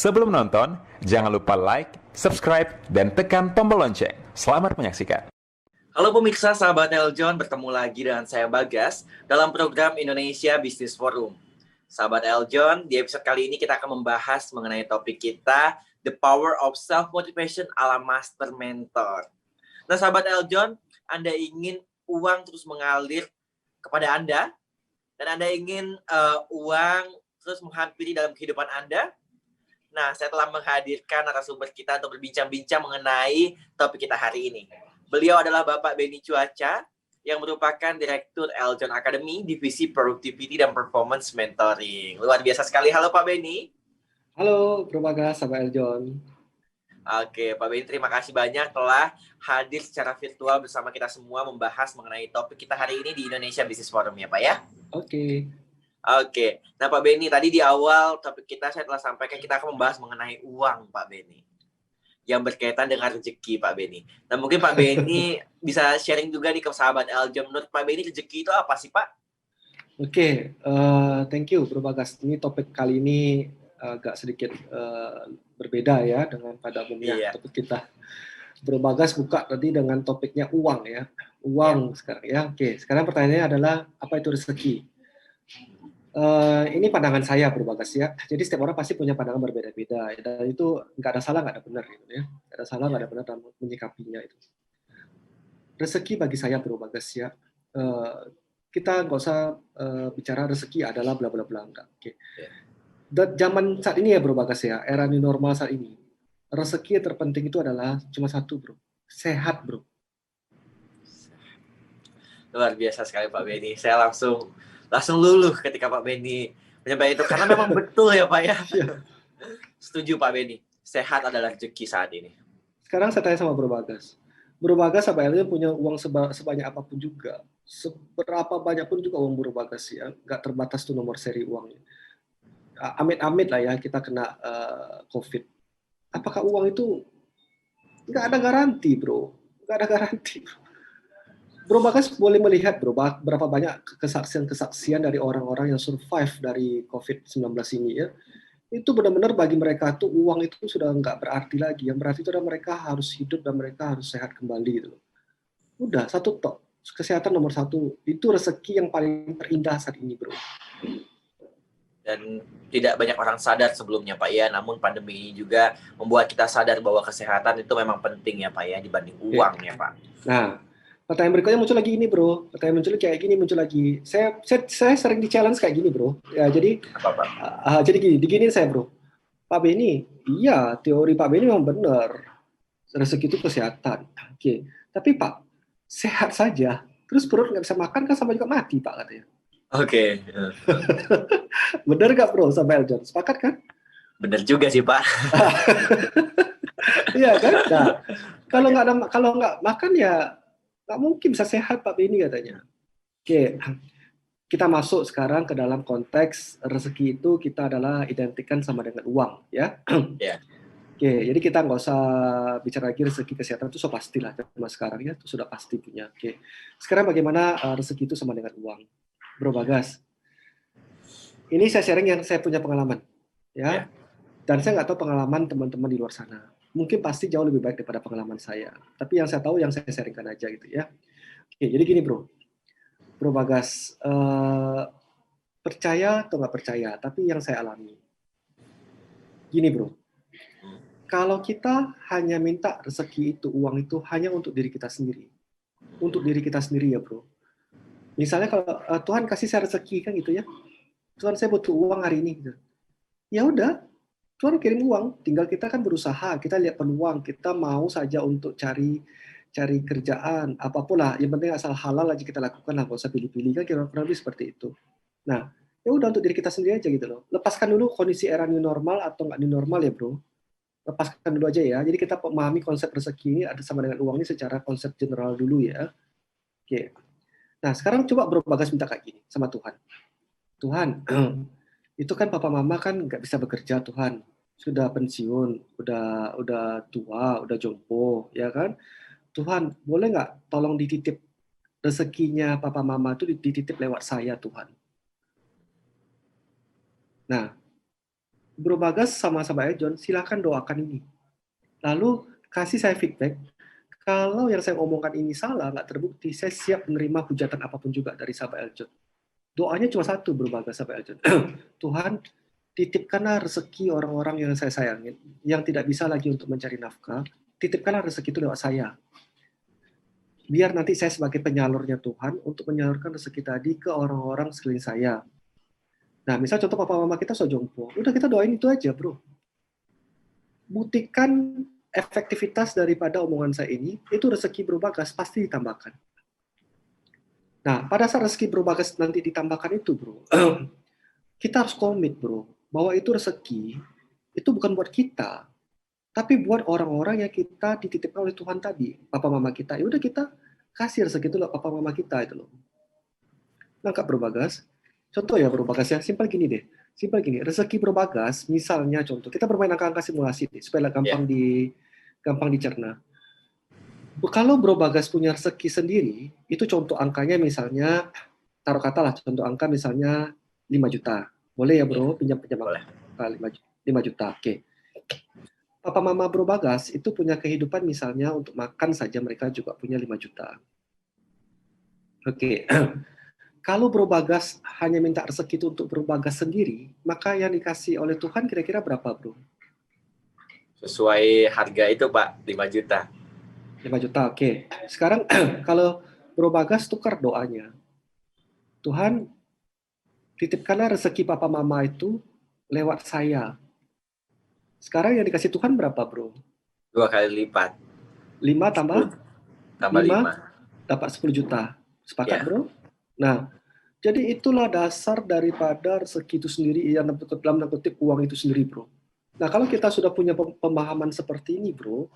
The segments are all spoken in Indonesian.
Sebelum nonton, jangan lupa like, subscribe, dan tekan tombol lonceng. Selamat menyaksikan. Halo pemirsa, sahabat Eljon, bertemu lagi dengan saya Bagas dalam program Indonesia Business Forum. Sahabat Eljon, di episode kali ini kita akan membahas mengenai topik kita, The Power of Self-Motivation ala Master Mentor. Nah, sahabat Eljon, Anda ingin uang terus mengalir kepada Anda, dan Anda ingin uang terus menghampiri dalam kehidupan Anda? Nah, saya telah menghadirkan narasumber kita untuk berbincang-bincang mengenai topik kita hari ini. Beliau adalah Bapak Benny Cuaca, yang merupakan Direktur Eljon Academy, Divisi Productivity dan Performance Mentoring. Luar biasa sekali. Halo Pak Benny. Halo, Bro Bagas, sama Eljon. Oke, Pak Benny, terima kasih banyak telah hadir secara virtual bersama kita semua membahas mengenai topik kita hari ini di Indonesia Business Forum ya Pak ya. Oke. Nah Pak Benny, tadi di awal topik kita saya telah sampaikan kita akan membahas mengenai uang Pak Benny, yang berkaitan dengan rezeki Pak Benny. Nah mungkin Pak Benny bisa sharing juga nih ke sahabat Eljon, menurut Pak Benny rezeki itu apa sih Pak? Oke, thank you Bro Bagas. Ini topik kali ini agak sedikit berbeda ya dengan pada umumnya. Iya. Topik kita. Bro Bagas buka tadi dengan topiknya uang ya. Uang sekarang ya. Oke, sekarang pertanyaannya adalah apa itu rezeki? Ini pandangan saya Bro Bagas ya. Jadi setiap orang pasti punya pandangan berbeda-beda. Dan itu nggak ada salah, nggak ada benar gitu ya. Nggak ada salah, nggak ada benar dalam menyikapinya itu. Rezeki bagi saya Bro Bagas ya. Kita nggak usah bicara rezeki adalah bla bla bla, enggak. Oke. Dan zaman saat ini ya Bro Bagas ya, era new normal saat ini, rezeki yang terpenting itu adalah cuma satu Bro, sehat Bro. Luar biasa sekali Pak Benny. Saya langsung luluh ketika Pak Benny menyampaikan itu, karena memang betul ya Pak ya. Setuju Pak Benny, sehat adalah rezeki saat ini. Sekarang saya tanya sama Bro Bagas. Bro Bagas sama Elio punya uang sebanyak apapun juga, seberapa banyak pun juga uang Bro Bagas ya, nggak terbatas tuh nomor seri uangnya. Amit-amit lah ya kita kena COVID. Apakah uang itu nggak ada garansi Bro? Nggak ada garansi Bro. Bro Bagas boleh melihat Bro, berapa banyak kesaksian dari orang-orang yang survive dari COVID-19 ini ya. Itu benar-benar bagi mereka tuh uang itu sudah nggak berarti lagi. Yang berarti itu adalah mereka harus hidup dan mereka harus sehat kembali gitu. Udah, satu tok. Kesehatan nomor satu. Itu rezeki yang paling terindah saat ini Bro. Dan tidak banyak orang sadar sebelumnya Pak ya, namun pandemi ini juga membuat kita sadar bahwa kesehatan itu memang penting ya Pak ya, dibanding uang ya Pak. Nah, pertanyaan berikutnya muncul lagi ini Bro. Pertanyaan muncul kayak gini muncul lagi. Saya sering di challenge kayak gini Bro. Ya jadi Apa Pak? jadi diginiin saya Bro. Pak Benny, iya teori Pak Benny memang benar. Rezeki itu kesehatan. Oke. Tapi Pak, sehat saja. Terus perut nggak bisa makan kan sama juga mati Pak katanya. Oke. Benar nggak Bro sama Eljon? Sepakat kan? Benar juga sih Pak. Iya kan? Nah, kalau nggak makan ya nggak mungkin bisa sehat Pak Benny katanya. Oke, kita masuk sekarang ke dalam konteks rezeki itu kita adalah identikan sama dengan uang ya. Yeah. Oke, jadi kita nggak usah bicara lagi rezeki kesehatan itu sudah pastilah cuma sekarang ya itu sudah pasti punya. Oke, sekarang bagaimana rezeki itu sama dengan uang, Bro Bagas? Ini saya sharing yang saya punya pengalaman ya. Dan saya nggak tahu pengalaman teman-teman di luar sana. Mungkin pasti jauh lebih baik daripada pengalaman saya. Tapi yang saya tahu, yang saya sharingkan aja gitu ya. Oke, jadi gini Bro. Bro Bagas, percaya atau nggak percaya, tapi yang saya alami. Gini Bro, kalau kita hanya minta rezeki itu, uang itu hanya untuk diri kita sendiri. Untuk diri kita sendiri ya Bro. Misalnya kalau Tuhan kasih saya rezeki kan gitu ya. Tuhan saya butuh uang hari ini. Gitu. Ya udah, Tuhan kirim uang, tinggal kita kan berusaha, kita lihat peluang, kita mau saja untuk cari kerjaan, apapun lah, yang penting asal halal aja kita lakukan lah, nggak usah pilih-pilih, kan kira-kira lebih seperti itu. Nah, ya udah untuk diri kita sendiri aja gitu loh. Lepaskan dulu kondisi era new normal atau nggak new normal ya Bro. Lepaskan dulu aja ya. Jadi kita memahami konsep rezeki ini ada sama dengan uang ini secara konsep general dulu ya. Oke. Nah, sekarang coba Bro Bagas minta kayak gini sama Tuhan. Tuhan, itu kan papa mama kan nggak bisa bekerja Tuhan, sudah pensiun, udah tua, udah jompo, ya kan? Tuhan, boleh nggak tolong dititip rezekinya papa mama itu dititip lewat saya Tuhan. Nah, Bro Bagas sama sahabat John, silakan doakan ini. Lalu kasih saya feedback. Kalau yang saya omongkan ini salah, nggak terbukti, saya siap menerima hujatan apapun juga dari sahabat Eljon. Doanya cuma satu, Bro Bagas, sahabat Eljon. Tuhan, titipkanlah rezeki orang-orang yang saya sayangin, yang tidak bisa lagi untuk mencari nafkah, titipkanlah rezeki itu lewat saya. Biar nanti saya sebagai penyalurnya Tuhan untuk menyalurkan rezeki tadi ke orang-orang sekeliling saya. Nah, misal contoh papa mama kita sojongpo, udah kita doain itu aja, bro. Buktikan efektivitas daripada omongan saya ini, itu rezeki Bro Bagas pasti ditambahkan. Nah, pada saat rezeki Bro Bagas nanti ditambahkan itu, bro, kita harus komit, bro, bahwa itu rezeki, itu bukan buat kita, tapi buat orang-orang yang kita dititipkan oleh Tuhan tadi, papa mama kita. Ya udah kita kasih rezeki itu loh papa mama kita itu loh. Nangkap Bro Bagas? Contoh ya Bro Bagas ya, simpel gini deh. Simpel gini, rezeki Bro Bagas, misalnya contoh, kita bermain angka-angka simulasi nih, supaya gampang dicerna. Kalau Bro Bagas punya rezeki sendiri, itu contoh angkanya misalnya, taruh kata lah, contoh angka misalnya 5 juta. Boleh ya Bro, pinjam-pinjam Boleh. 5 juta, oke. Papa mama Bro Bagas itu punya kehidupan misalnya untuk makan saja mereka juga punya 5 juta. Oke. Kalau Bro Bagas hanya minta rezeki itu untuk Bro Bagas sendiri, maka yang dikasih oleh Tuhan kira-kira berapa, Bro? Sesuai harga itu, Pak, 5 juta. 5 juta, oke. Sekarang kalau Bro Bagas tukar doanya. Tuhan, titipkanlah rezeki papa mama itu lewat saya. Sekarang yang dikasih Tuhan berapa, Bro? 2 kali lipat. 5 tambah 5 dapat 10 juta. Sepakat, Ya. Bro? Nah, jadi itulah dasar daripada rezeki itu sendiri, yang dalam kutip uang itu sendiri, bro. Nah, kalau kita sudah punya pemahaman seperti ini, bro,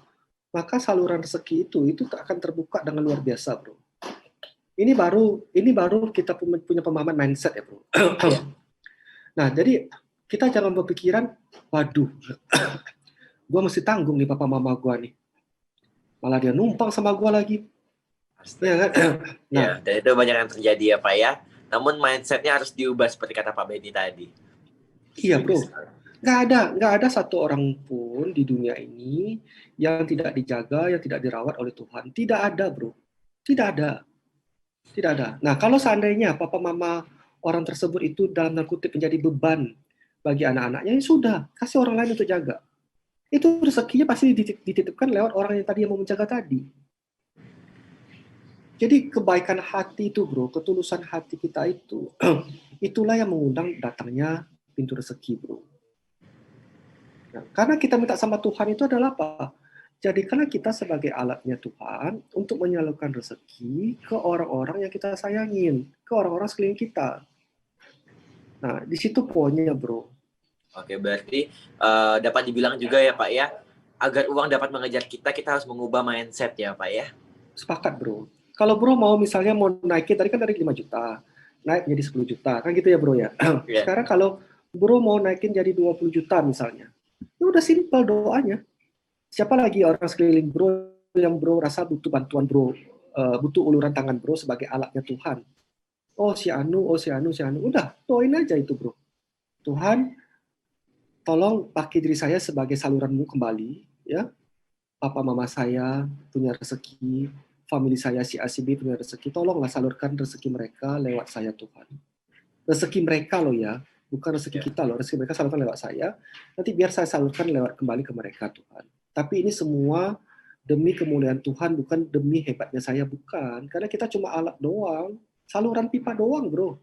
maka saluran rezeki itu akan terbuka dengan luar biasa, bro. Ini baru kita punya pemahaman mindset ya, bro. Nah, jadi kita jangan berpikiran, waduh, gue mesti tanggung nih papa mama gue nih. Malah dia numpang sama gue lagi. Ya kan? Nah, ya, dan itu banyak yang terjadi ya Pak ya. Namun mindsetnya harus diubah seperti kata Pak Benny tadi. Iya bro, nggak ada satu orang pun di dunia ini yang tidak dijaga, yang tidak dirawat oleh Tuhan. Tidak ada bro, tidak ada. Nah kalau seandainya papa mama orang tersebut itu dalam tanda kutip menjadi beban bagi anak-anaknya, ya sudah kasih orang lain untuk jaga. Itu rezekinya pasti dititipkan lewat orang yang tadi yang mau menjaga tadi. Jadi kebaikan hati itu bro, ketulusan hati kita itu, itulah yang mengundang datangnya pintu rezeki bro. Nah, karena kita minta sama Tuhan itu adalah apa? Jadikanlah kita sebagai alatnya Tuhan untuk menyalurkan rezeki ke orang-orang yang kita sayangin, ke orang-orang sekeliling kita. Nah, di situ poinnya bro. Oke, berarti dapat dibilang juga ya Pak ya, agar uang dapat mengejar kita harus mengubah mindset ya Pak ya. Sepakat bro. Kalau bro mau misalnya mau naikin, tadi kan dari 5 juta, naik jadi 10 juta, kan gitu ya bro ya. Yeah. Sekarang kalau bro mau naikin jadi 20 juta misalnya, ya udah simpel doanya. Siapa lagi orang sekeliling bro yang bro rasa butuh bantuan bro, butuh uluran tangan bro sebagai alatnya Tuhan. Oh si Anu, udah doain aja itu bro. Tuhan, tolong pakai diri saya sebagai saluranmu kembali, ya. Papa mama saya punya rezeki, family saya si A si B punya rezeki, tolonglah salurkan rezeki mereka lewat saya Tuhan. Rezeki mereka loh ya, bukan rezeki kita loh, rezeki mereka salurkan lewat saya, nanti biar saya salurkan lewat kembali ke mereka Tuhan. Tapi ini semua demi kemuliaan Tuhan, bukan demi hebatnya saya, bukan. Karena kita cuma alat doang, saluran pipa doang bro.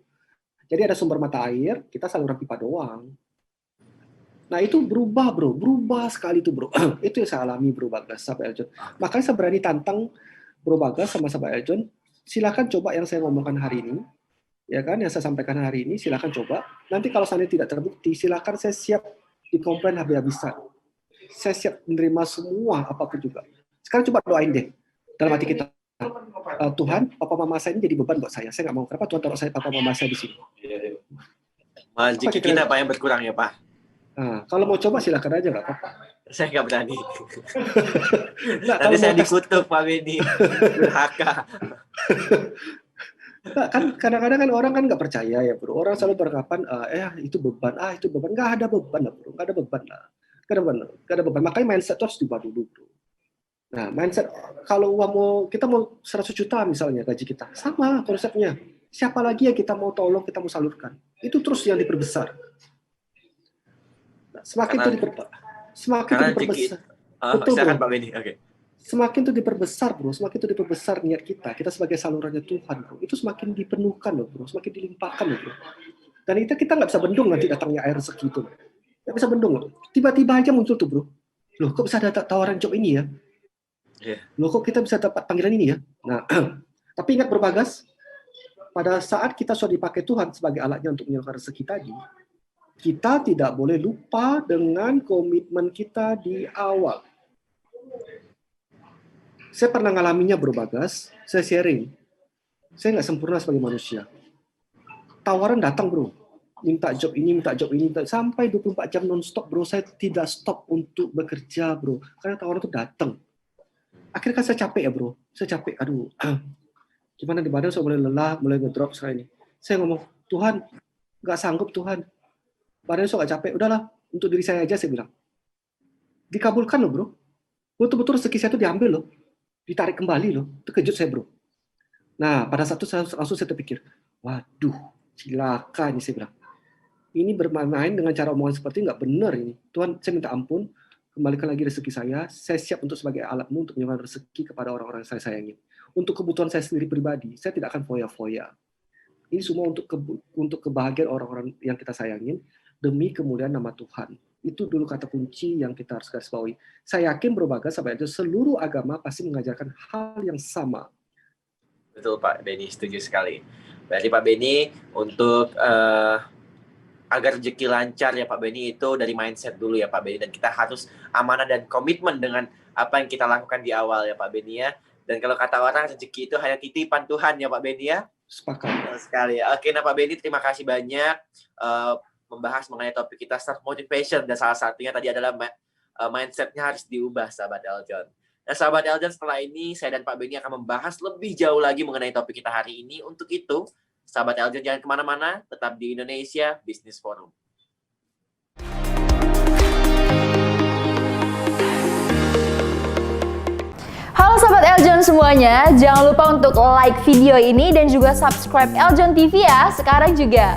Jadi ada sumber mata air, kita saluran pipa doang. Nah itu berubah bro, berubah sekali tuh bro. Itu yang saya alami bro Bagas, sahabat Eljon. Makanya saya berani tantang Bro Bagas sama sahabat Eljon, silakan coba yang saya ngomongkan hari ini, ya kan, yang saya sampaikan hari ini, silakan coba. Nanti kalau seandainya tidak terbukti, silakan saya siap dikomplain habis-habisan. Saya siap menerima semua apapun juga. Sekarang coba doain deh dalam hati kita. Tuhan, papa mama saya ini jadi beban buat saya. Saya nggak mau. Kenapa Tuhan taruh saya papa mama saya di sini? Rezeki kita Pak yang berkurang ya Pak. Nah, kalau mau coba silakan aja, nggak apa-apa. Saya nggak berani. Nah, nanti saya dikutuk Pak Benny, durhaka. Nah, kan kadang-kadang kan orang kan nggak percaya ya bro. Orang selalu beranggapan itu beban, itu beban. Nggak ada beban lah bro, nggak ada beban lah. Nggak ada beban. Makanya mindset itu harus diubah dulu bro. Nah mindset, kalau kita mau 100 juta misalnya gaji kita, sama konsepnya. Siapa lagi yang kita mau tolong, kita mau salurkan. Itu terus yang diperbesar. Nah, semakin itu diperbesar. Betul silakan bro. Pak Benny. Oke. Semakin itu diperbesar bro, semakin itu diperbesar niat kita sebagai salurannya Tuhan bro, itu semakin dipenuhkan loh bro, semakin dilimpahkan loh bro. Dan itu kita nggak bisa bendung nanti datangnya air rezeki itu, nggak bisa bendung loh. Tiba-tiba aja muncul tuh bro, loh kok bisa ada tawaran job ini ya? Loh kok kita bisa dapat panggilan ini ya? Nah, tapi ingat berbagas, pada saat kita sudah dipakai Tuhan sebagai alatnya untuk menyalurkan rezeki tadi, kita tidak boleh lupa dengan komitmen kita di awal. Saya pernah ngalaminya bro Bagas, saya sharing. Saya nggak sempurna sebagai manusia. Tawaran datang bro, minta job ini, sampai 24 jam non-stop bro, saya tidak stop untuk bekerja bro, karena tawaran itu datang. Akhirnya kan saya capek ya bro, aduh, gimana di badan saya mulai lelah, mulai ngedrop sekarang ini. Saya ngomong, Tuhan, nggak sanggup Tuhan, badan saya nggak capek, udahlah, untuk diri saya aja saya bilang. Dikabulkan loh bro, betul-betul rezeki saya itu diambil loh. Ditarik kembali loh, terkejut saya bro. Nah pada saat itu langsung saya terpikir, waduh cilaka ini saya bilang. Ini bermain dengan cara omongan seperti nggak benar ini. Tuhan saya minta ampun, kembalikan lagi rezeki saya siap untuk sebagai alatmu untuk menyalurkan rezeki kepada orang-orang yang saya sayangi. Untuk kebutuhan saya sendiri pribadi, saya tidak akan foya-foya. Ini semua untuk kebahagiaan orang-orang yang kita sayangin, demi kemuliaan nama Tuhan. Itu dulu kata kunci yang kita harus garis bawahi. Saya yakin berbagai sampai itu seluruh agama pasti mengajarkan hal yang sama. Betul Pak Benny, setuju sekali. Berarti Pak Benny untuk agar rezeki lancar ya Pak Benny itu dari mindset dulu ya Pak Benny, dan kita harus amanah dan komitmen dengan apa yang kita lakukan di awal ya Pak Benny ya. Dan kalau kata orang rezeki itu hanya titipan Tuhan ya Pak Benny ya. Sepakat sekali. Oke, nah Pak Benny terima kasih banyak membahas mengenai topik kita self motivation, dan salah satunya tadi adalah mindsetnya harus diubah sahabat Eljon. Nah sahabat Eljon, setelah ini saya dan Pak Benny akan membahas lebih jauh lagi mengenai topik kita hari ini. Untuk itu sahabat Eljon jangan kemana-mana, tetap di Indonesia Business Forum. Halo Sobat Eljon semuanya, jangan lupa untuk like video ini dan juga subscribe Eljon TV ya, sekarang juga.